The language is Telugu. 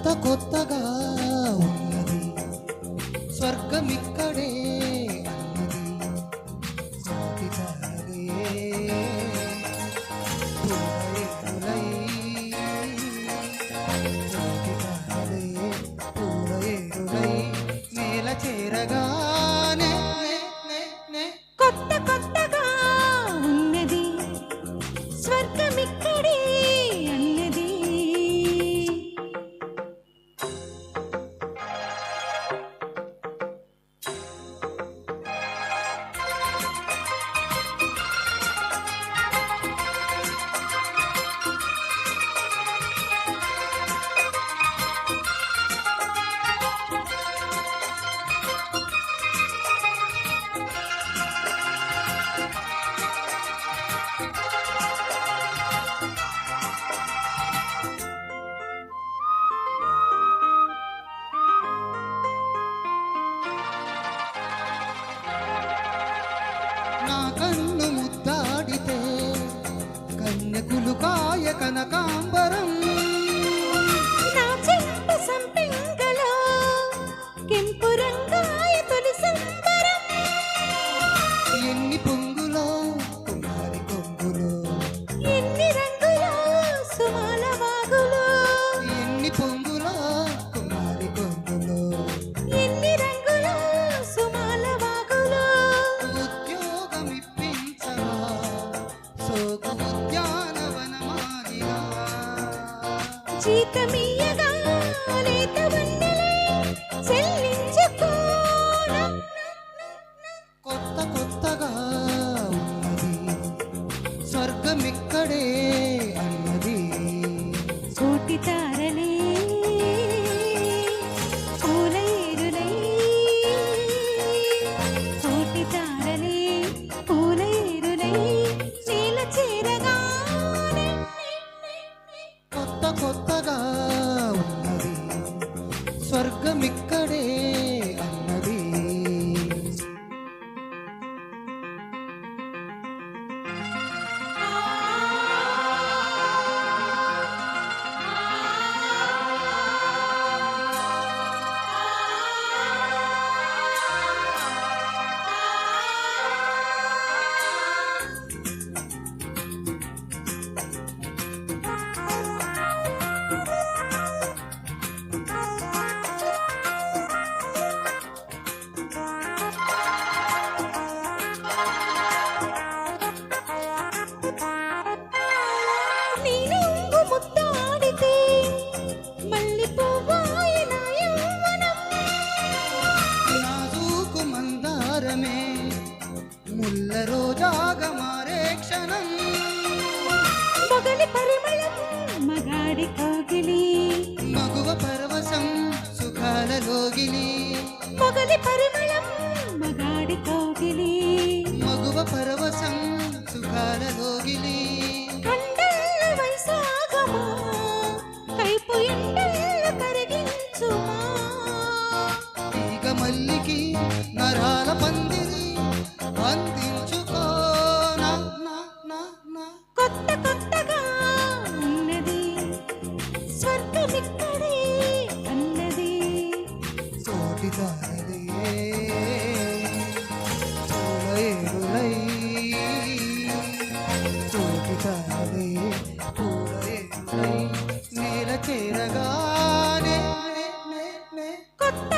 కొత్తగా ఉన్నది స్వర్గమిక్కడే అన్నది సాటి తారదే పూలై సాటి తారదే పూలై నేల చేరగానే కొత్తగా ఉన్నది స్వర్గమిక్కడే అన్నది. నా కన్ను ముద్దాడితే కన్నెకులు కాయ కనకాంబరం నా చెంప సంపెంగలో కెంపు రంగాయ తొలి సంబరం. ఎన్ని పొంగులో కుమారి కొంగులో ఎన్ని రంగులో సుమాల వాగులో ఎన్ని పొంగులో కుమారి కొంగులో ఎన్ని రంగులో సుమాల వాగులో ఉద్యోగమిప్పించగా సోకు ఉద్యానవనమాలిగా జీతమియ్యగా లేత వన్నెలే చెల్లించుకోనా. కొత్తగా ఉన్నది స్వర్గమిక్కడే అన్నది కోటి తారలే పూలైరులై కోటి తారలే పూలైరులై నీల చేరగానే కొత్తగా ఉన్నది స్వర్గమిక్కడే అన్నది. నీ రంగు ముద్దాడితే మల్లి పువ్వాయ నా యవ్వనం. నాజూకు మందారమే ముల్ల రోజాగా మారే క్షణం మొగలి పరిమళం మగాడి కోగిలి మగువ పరవశం సుఖాల లోగిలి మొగలి పరిమళం మగాడి కోగిలి మగువ పరవశం సుఖాల లోగిలి కండల్ల వైసాగమా కైపు ఎండల్ల కరిగించుమా. తీగ మల్లికి నరాల పందిరి అందించుకో నా నా నా నా కొత్తగా ఉన్నది స్వర్గమిక్కడే అన్నది కోటి దారదే పూలై కోటి దారదే పూలై నేల చేరగానే కొత్త